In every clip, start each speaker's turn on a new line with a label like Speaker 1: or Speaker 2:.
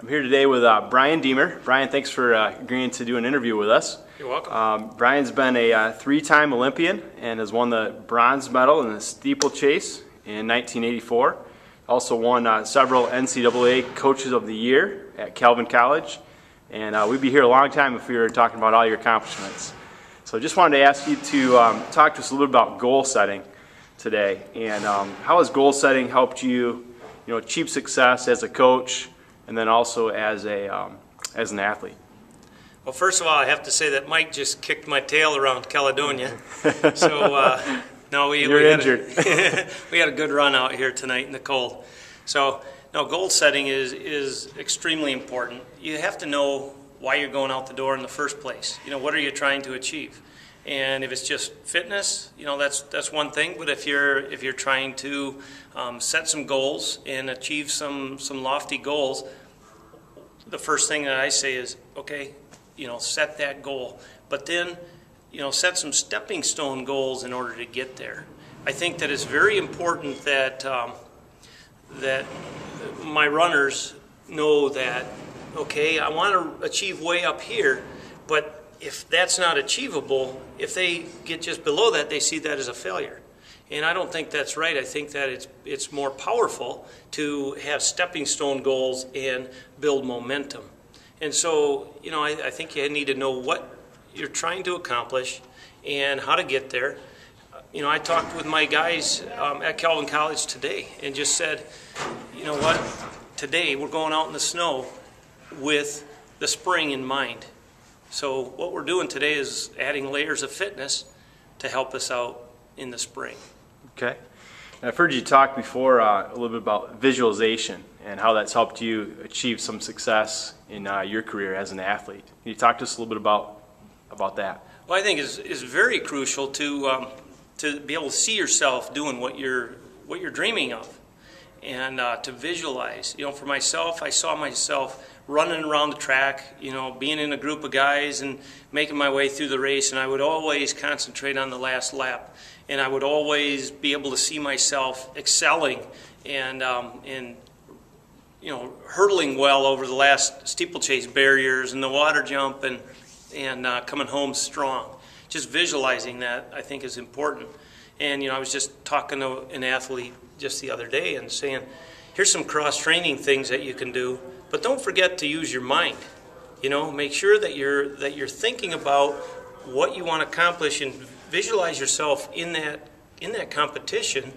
Speaker 1: I'm here today with Brian Diemer. Brian, thanks for agreeing to do an interview with us.
Speaker 2: You're welcome.
Speaker 1: Brian's been a three-time Olympian and has won the bronze medal in the steeplechase in 1984. Also won several NCAA Coaches of the Year at Calvin College. And we'd be here a long time if we were talking about all your accomplishments. So just wanted to ask you to talk to us a little bit about goal setting today. And how has goal setting helped you, achieve success as a coach and then also as an athlete?
Speaker 2: Well, first of all, I have to say that Mike just kicked my tail around Caledonia. So, no, we had a good run out here tonight in the cold. So, no, goal setting is extremely important. You have to know why you're going out the door in the first place. What are you trying to achieve? And if it's just fitness, that's one thing. But if you're trying to set some goals and achieve some lofty goals, the first thing that I say is, okay, set that goal. But then, set some stepping stone goals in order to get there. I think that it's very important that that my runners know that, okay, I want to achieve way up here, but if that's not achievable, if they get just below that, they see that as a failure. And I don't think that's right. I think that it's more powerful to have stepping stone goals and build momentum. And so, I think you need to know what you're trying to accomplish and how to get there. I talked with my guys at Calvin College today and just said, what, today we're going out in the snow with the spring in mind. So what we're doing today is adding layers of fitness to help us out in the spring.
Speaker 1: Okay. And I've heard you talk before a little bit about visualization and how that's helped you achieve some success in your career as an athlete. Can you talk to us a little bit about that?
Speaker 2: Well, I think it's very crucial to be able to see yourself doing what you're dreaming of, and to visualize. For myself, I saw myself running around the track, being in a group of guys and making my way through the race, and I would always concentrate on the last lap, and I would always be able to see myself excelling and hurdling well over the last steeplechase barriers and the water jump and coming home strong. Just visualizing that, I think, is important. And I was just talking to an athlete just the other day and saying, here's some cross-training things that you can do, but don't forget to use your mind. Make sure that you're thinking about what you want to accomplish and visualize yourself in that competition,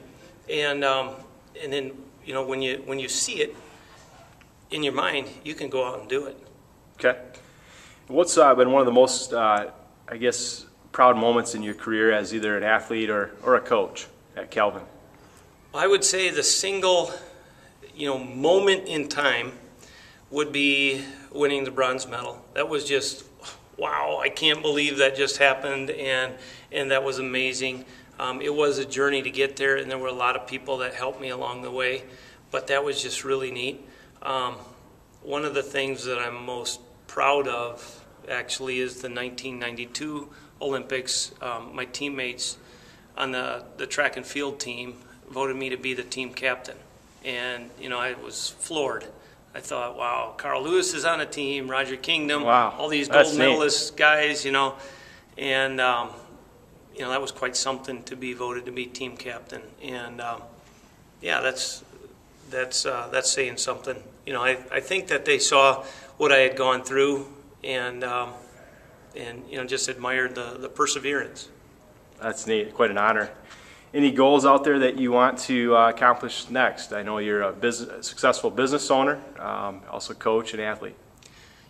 Speaker 2: and then when you see it in your mind, you can go out and do it.
Speaker 1: Okay. What's been one of the most, proud moments in your career as either an athlete or a coach at Calvin?
Speaker 2: I would say the single, moment in time would be winning the bronze medal. That was just, wow, I can't believe that just happened, and that was amazing. It was a journey to get there, and there were a lot of people that helped me along the way, but that was just really neat. One of the things that I'm most proud of, actually, is the 1992 Olympics. My teammates on the track and field team voted me to be the team captain, and I was floored. I thought, wow, Carl Lewis is on a team, Roger Kingdom,
Speaker 1: wow,
Speaker 2: all these gold medalist guys, and that was quite something to be voted to be team captain. And yeah, that's saying something. I think that they saw what I had gone through and just admired the perseverance.
Speaker 1: That's neat. Quite an honor. Any goals out there that you want to accomplish next? I know you're a successful business owner, also coach and athlete.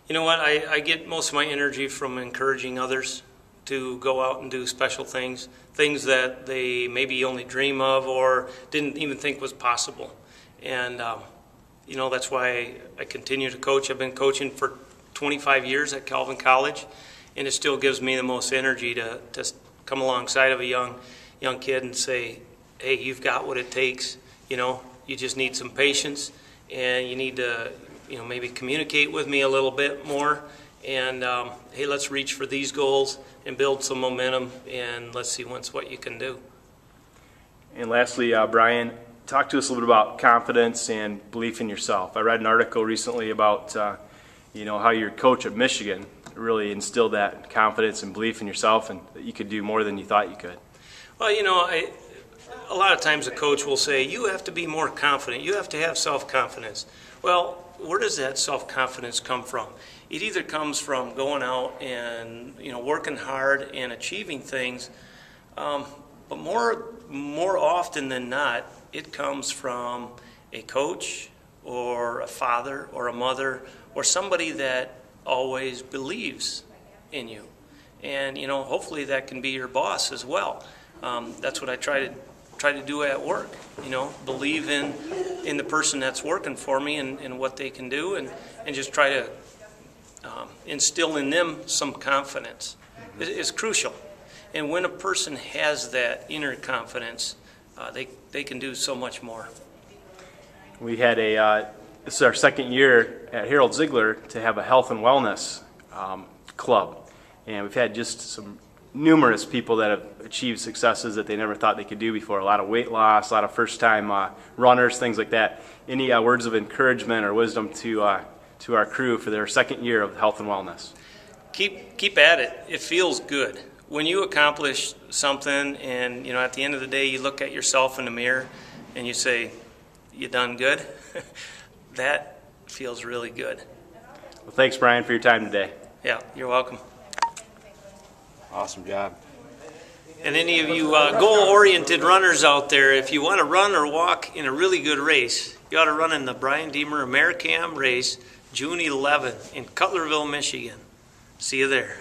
Speaker 2: You know what? I get most of my energy from encouraging others to go out and do special things that they maybe only dream of or didn't even think was possible. And that's why I continue to coach. I've been coaching for 25 years at Calvin College, and it still gives me the most energy to come alongside of a young kid and say, hey, you've got what it takes. You just need some patience, and you need to maybe communicate with me a little bit more, and hey, let's reach for these goals and build some momentum, and let's see what you can do.
Speaker 1: And lastly, Brian, talk to us a little bit about confidence and belief in yourself. I read an article recently about how your coach at Michigan really instilled that confidence and belief in yourself, and that you could do more than you thought you could.
Speaker 2: Well, a lot of times a coach will say, you have to be more confident. You have to have self-confidence. Well, where does that self-confidence come from? It either comes from going out and working hard and achieving things, but more often than not, it comes from a coach or a father or a mother or somebody that always believes in you. And hopefully that can be your boss as well. That's what I try to do at work. Believe in the person that's working for me and what they can do, and just try to instill in them some confidence. It's crucial. And when a person has that inner confidence, they can do so much more.
Speaker 1: We had this is our second year at Harold Ziegler to have a health and wellness club. And we've had just some numerous people that have achieved successes that they never thought they could do before. A lot of weight loss, a lot of first-time runners, things like that. Any words of encouragement or wisdom to our crew for their second year of health and wellness?
Speaker 2: Keep at it. It feels good. When you accomplish something and at the end of the day you look at yourself in the mirror and you say, you done good, that feels really good.
Speaker 1: Well, thanks, Brian, for your time today.
Speaker 2: Yeah, you're welcome.
Speaker 1: Awesome job.
Speaker 2: And any of you goal-oriented runners out there, if you want to run or walk in a really good race, you ought to run in the Brian Diemer Americam race, June 11th in Cutlerville, Michigan. See you there.